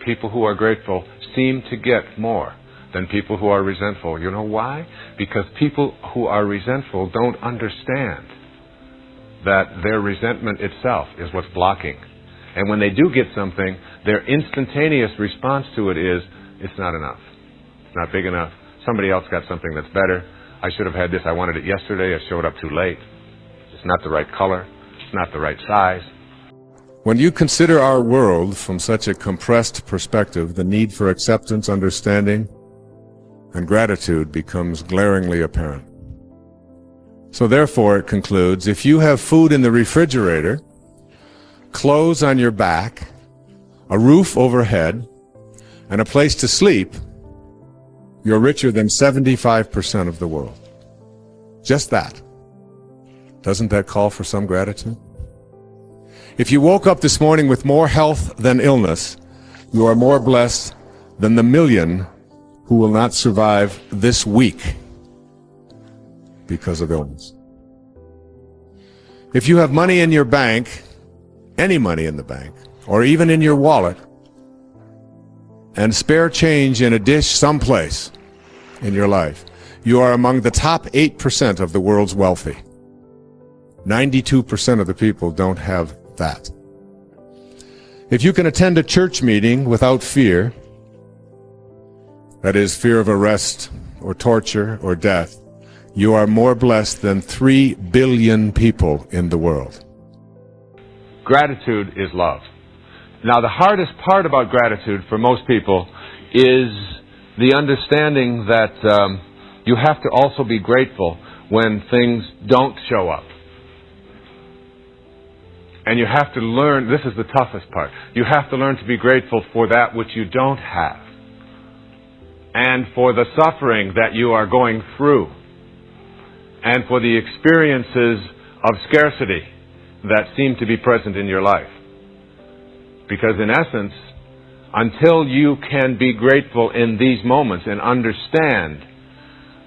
people who are grateful seem to get more than people who are resentful. You know why? Because people who are resentful don't understand that their resentment itself is what's blocking. And when they do get something, their instantaneous response to it is, it's not enough. It's not big enough. Somebody else got something that's better. I should have had this. I wanted it yesterday. I showed up too late. It's not the right color. It's not the right size. When you consider our world from such a compressed perspective, the need for acceptance, understanding, and gratitude becomes glaringly apparent. So therefore, it concludes, if you have food in the refrigerator, clothes on your back, a roof overhead, and a place to sleep, you're richer than 75% of the world. Just that. Doesn't that call for some gratitude? If you woke up this morning with more health than illness, you are more blessed than the million who will not survive this week because of illness. If you have money in your bank, any money in the bank, or even in your wallet, and spare change in a dish someplace in your life, you are among the top 8% of the world's wealthy. 92% of the people don't have that. If you can attend a church meeting without fear, that is, fear of arrest or torture or death, you are more blessed than 3 billion people in the world. Gratitude is love. Now, the hardest part about gratitude for most people is the understanding that you have to also be grateful when things don't show up. And you have to learn, this is the toughest part, you have to learn to be grateful for that which you don't have, and for the suffering that you are going through, and for the experiences of scarcity that seem to be present in your life. Because in essence, until you can be grateful in these moments and understand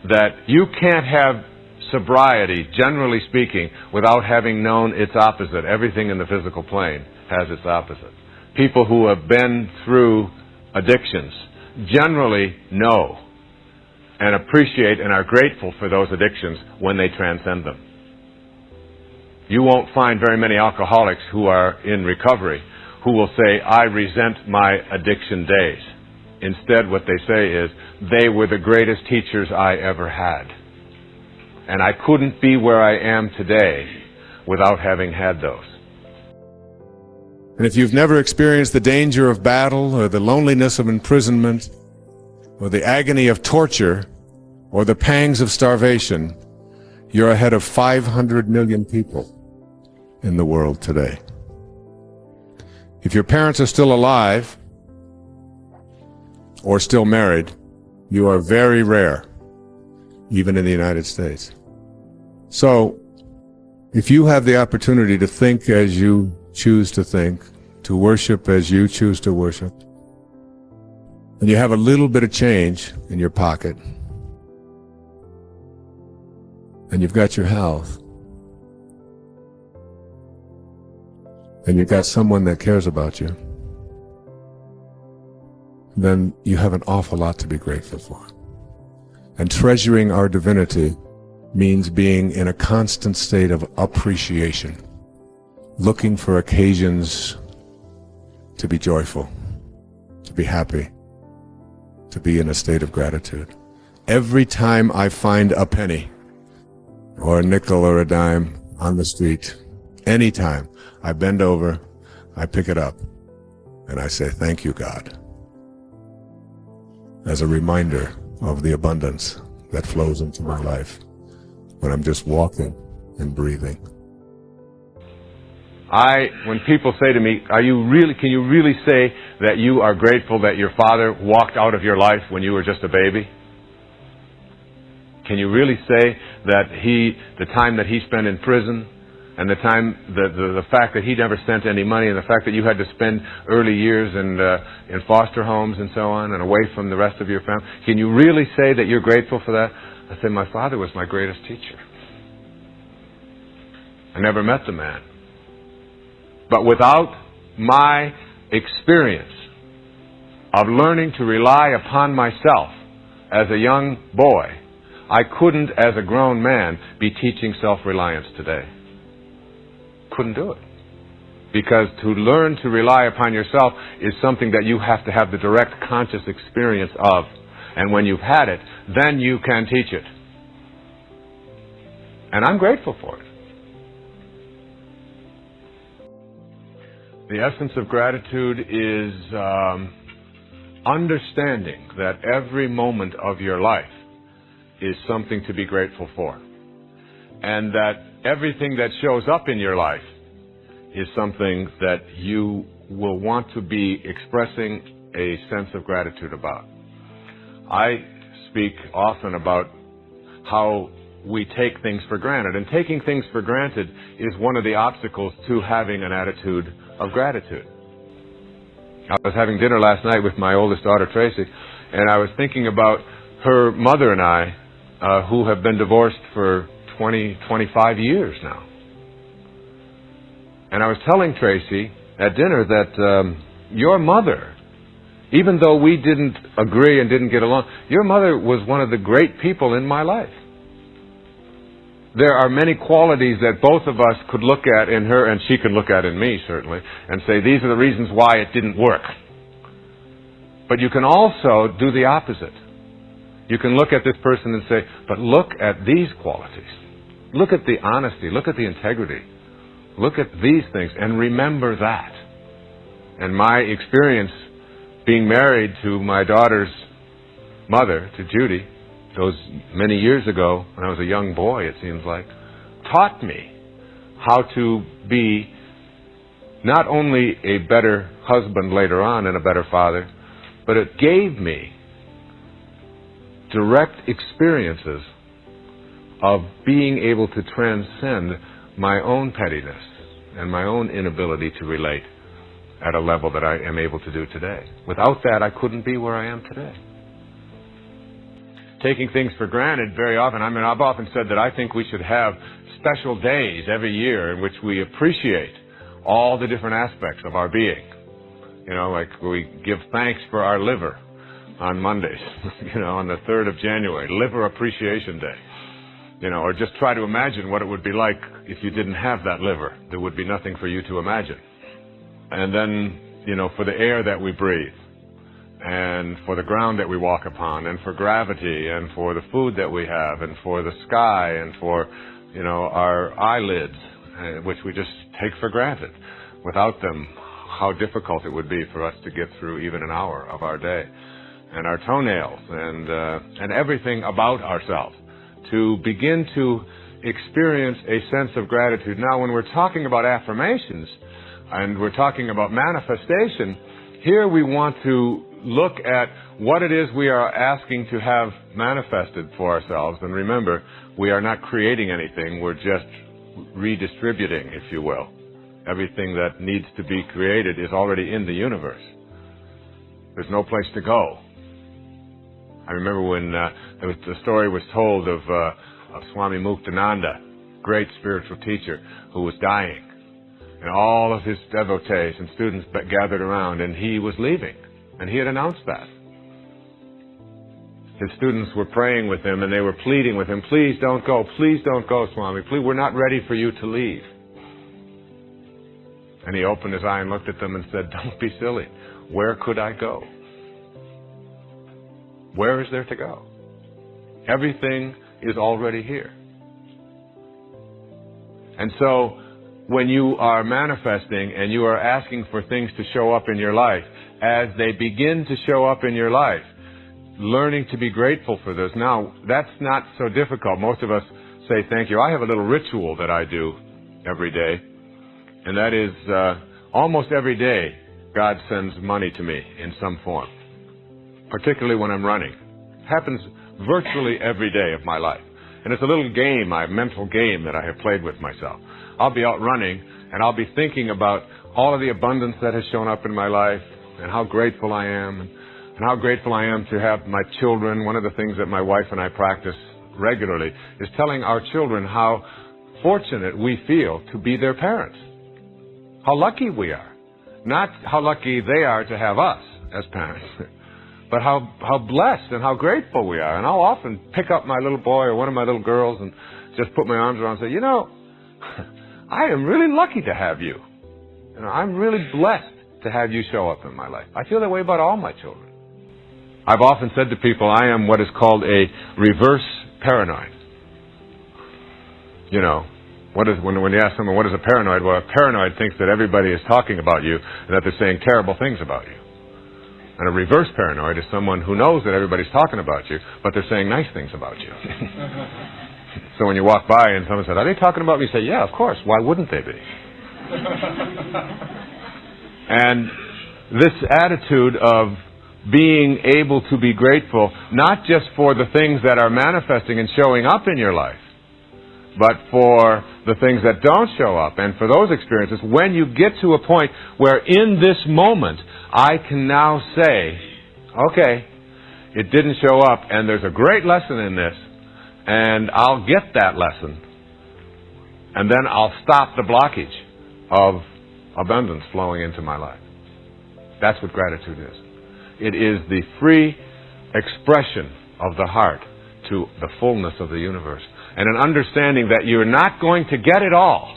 that you can't have sobriety, generally speaking, without having known its opposite. Everything in the physical plane has its opposite. People who have been through addictions generally know and appreciate and are grateful for those addictions when they transcend them. You won't find very many alcoholics who are in recovery who will say, I resent my addiction days. Instead, what they say is, they were the greatest teachers I ever had. And I couldn't be where I am today without having had those. And if you've never experienced the danger of battle, or the loneliness of imprisonment, or the agony of torture, or the pangs of starvation, you're ahead of 500 million people in the world today. If your parents are still alive, or still married, you are very rare, even in the United States. So, if you have the opportunity to think as you choose to think, to worship as you choose to worship, and you have a little bit of change in your pocket, and you've got your health, and you've got someone that cares about you, then you have an awful lot to be grateful for. And treasuring our divinity means being in a constant state of appreciation, looking for occasions to be joyful, to be happy, to be in a state of gratitude. Every time I find a penny, or a nickel or a dime on the street, anytime, I bend over, I pick it up, and I say, thank you, God, as a reminder of the abundance that flows into my life when I'm just walking and breathing. When people say to me, can you really say that you are grateful that your father walked out of your life when you were just a baby? Can you really say that the time that he spent in prison, and the fact that he never sent any money, and the fact that you had to spend early years in foster homes and so on, and away from the rest of your family, can you really say that you're grateful for that? I say, my father was my greatest teacher. I never met the man. But without my experience of learning to rely upon myself as a young boy, I couldn't, as a grown man, be teaching self-reliance today. Couldn't do it. Because to learn to rely upon yourself is something that you have to have the direct conscious experience of. And when you've had it, then you can teach it. And I'm grateful for it. The essence of gratitude is understanding that every moment of your life is something to be grateful for. And that everything that shows up in your life is something that you will want to be expressing a sense of gratitude about. I speak often about how we take things for granted, and taking things for granted is one of the obstacles to having an attitude of gratitude. I was having dinner last night with my oldest daughter, Tracy, and I was thinking about her mother and I, who have been divorced for 25 years now. And I was telling Tracy at dinner that your mother, even though we didn't agree and didn't get along, your mother was one of the great people in my life. There are many qualities that both of us could look at in her, and she can look at in me, certainly, and say, these are the reasons why it didn't work. But you can also do the opposite. You can look at this person and say, but look at these qualities. Look at the honesty. Look at the integrity. Look at these things and remember that. And my experience being married to my daughter's mother, to Judy, those many years ago, when I was a young boy, it seems like, taught me how to be not only a better husband later on and a better father, but it gave me direct experiences of being able to transcend my own pettiness and my own inability to relate at a level that I am able to do today. Without that, I couldn't be where I am today. Taking things for granted very often, I've often said that I think we should have special days every year in which we appreciate all the different aspects of our being. You know, like we give thanks for our liver on Mondays, on the 3rd of January, Liver Appreciation Day. Or just try to imagine what it would be like if you didn't have that liver. There would be nothing for you to imagine. And then, for the air that we breathe, and for the ground that we walk upon, and for gravity, and for the food that we have, and for the sky, and for, our eyelids, which we just take for granted. Without them, how difficult it would be for us to get through even an hour of our day. And our toenails, and everything about ourselves. To begin to experience a sense of gratitude. Now, when we're talking about affirmations and we're talking about manifestation, here we want to look at what it is we are asking to have manifested for ourselves. And remember, we are not creating anything, we're just redistributing, if you will. Everything that needs to be created is already in the universe. There's no place to go. I remember when the story was told of Swami Muktananda, great spiritual teacher, who was dying. And all of his devotees and students gathered around, and he was leaving. And he had announced that. His students were praying with him, and they were pleading with him, please don't go, Swami. Please, we're not ready for you to leave. And he opened his eye and looked at them and said, don't be silly. Where could I go? Where is there to go? Everything is already here. And so, when you are manifesting and you are asking for things to show up in your life, as they begin to show up in your life, learning to be grateful for this. Now, that's not so difficult. Most of us say thank you. I have a little ritual that I do every day, and that is almost every day God sends money to me in some form, particularly when I'm running. It happens virtually every day of my life. And it's a little game, a mental game that I have played with myself. I'll be out running, and I'll be thinking about all of the abundance that has shown up in my life, and how grateful I am, and how grateful I am to have my children. One of the things that my wife and I practice regularly is telling our children how fortunate we feel to be their parents. How lucky we are. Not how lucky they are to have us, as parents, but how blessed and how grateful we are. And I'll often pick up my little boy or one of my little girls and just put my arms around and say, you know, I am really lucky to have you. You know, I'm really blessed to have you show up in my life. I feel that way about all my children. I've often said to people, I am what is called a reverse paranoid. You know, when you ask someone, what is a paranoid? Well, a paranoid thinks that everybody is talking about you and that they're saying terrible things about you. And a reverse paranoid is someone who knows that everybody's talking about you, but they're saying nice things about you. So when you walk by and someone says, are they talking about me? You say, yeah, of course. Why wouldn't they be? And this attitude of being able to be grateful, not just for the things that are manifesting and showing up in your life, but for the things that don't show up, and for those experiences, when you get to a point where in this moment, I can now say, okay, it didn't show up, and there's a great lesson in this, and I'll get that lesson, and then I'll stop the blockage of abundance flowing into my life. That's what gratitude is. It is the free expression of the heart to the fullness of the universe. And an understanding that you're not going to get it all,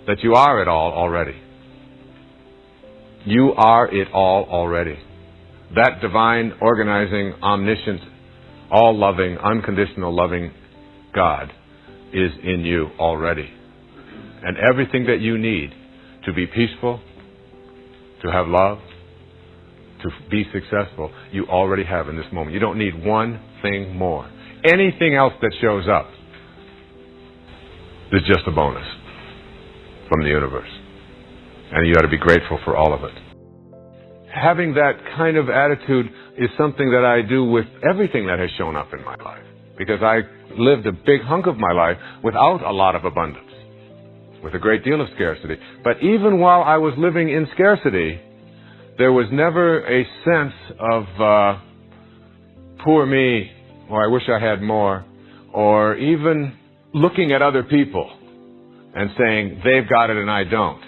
that you are it all already. You are it all already. That divine, organizing, omniscient, all-loving, unconditional loving God is in you already. And everything that you need to be peaceful, to have love, to be successful, you already have in this moment. You don't need one thing more. Anything else that shows up is just a bonus from the universe. And you ought to be grateful for all of it. Having that kind of attitude is something that I do with everything that has shown up in my life. Because I lived a big hunk of my life without a lot of abundance, with a great deal of scarcity. But even while I was living in scarcity, there was never a sense of poor me, or I wish I had more, or even looking at other people and saying, they've got it and I don't.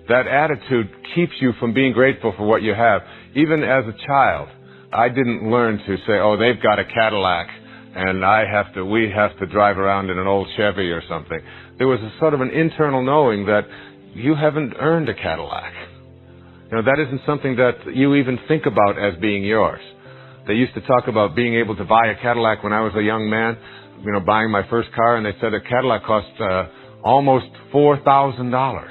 That attitude keeps you from being grateful for what you have. Even as a child, I didn't learn to say, oh, they've got a Cadillac and we have to drive around in an old Chevy or something. There was a sort of an internal knowing that you haven't earned a Cadillac. You know, that isn't something that you even think about as being yours. They used to talk about being able to buy a Cadillac when I was a young man, you know, buying my first car, and they said a Cadillac cost almost $4,000.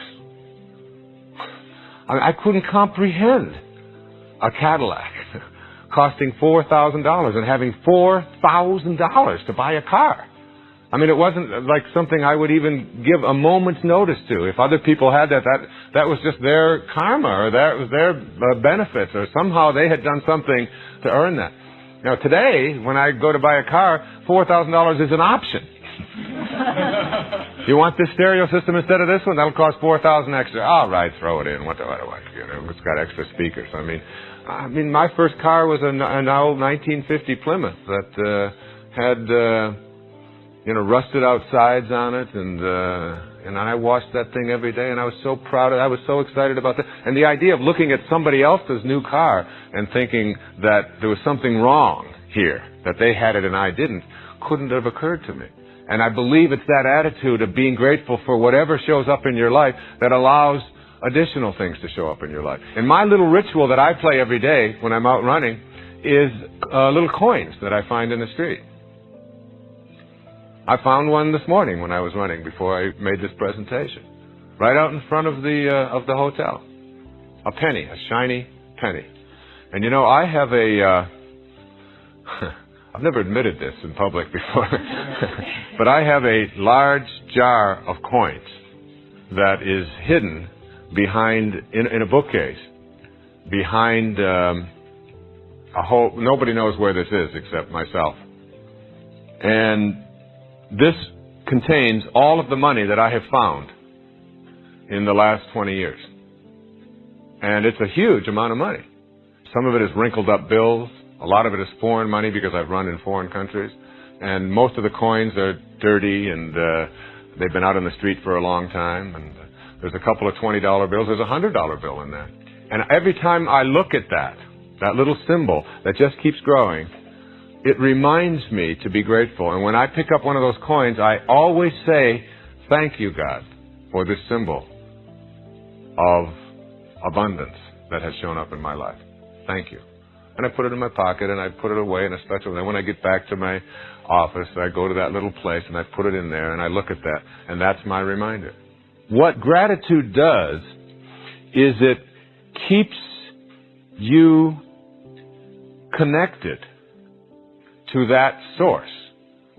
I couldn't comprehend a Cadillac costing $4,000 and having $4,000 to buy a car. I mean, it wasn't like something I would even give a moment's notice to. If other people had that was just their karma, or that was their benefits, or somehow they had done something to earn that. Now today, when I go to buy a car, $4,000 is an option. You want this stereo system instead of this one? That'll cost $4,000 extra. All right, throw it in. What do I? You know, it's got extra speakers. I mean, my first car was an old 1950 Plymouth that had rusted out sides on it, and I washed that thing every day, and I was so proud of it. I was so excited about that. And the idea of looking at somebody else's new car and thinking that there was something wrong here, that they had it and I didn't, couldn't have occurred to me. And I believe it's that attitude of being grateful for whatever shows up in your life that allows additional things to show up in your life. And my little ritual that I play every day when I'm out running is little coins that I find in the street. I found one this morning when I was running before I made this presentation, right out in front of the hotel. A penny, a shiny penny. And you know, I have I've never admitted this in public before, but I have a large jar of coins that is hidden behind, in a bookcase, behind a whole, nobody knows where this is except myself. And this contains all of the money that I have found in the last 20 years. And it's a huge amount of money. Some of it is wrinkled up bills. A lot of it is foreign money because I've run in foreign countries. And most of the coins are dirty and they've been out on the street for a long time. And there's a couple of $20 bills. There's a $100 bill in there. And every time I look at that little symbol that just keeps growing, it reminds me to be grateful. And when I pick up one of those coins, I always say, thank you, God, for this symbol of abundance that has shown up in my life. Thank you. And I put it in my pocket, and I put it away in a special. And then when I get back to my office, I go to that little place, and I put it in there, and I look at that, and that's my reminder. What gratitude does is it keeps you connected to that source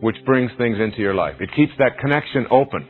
which brings things into your life. It keeps that connection open.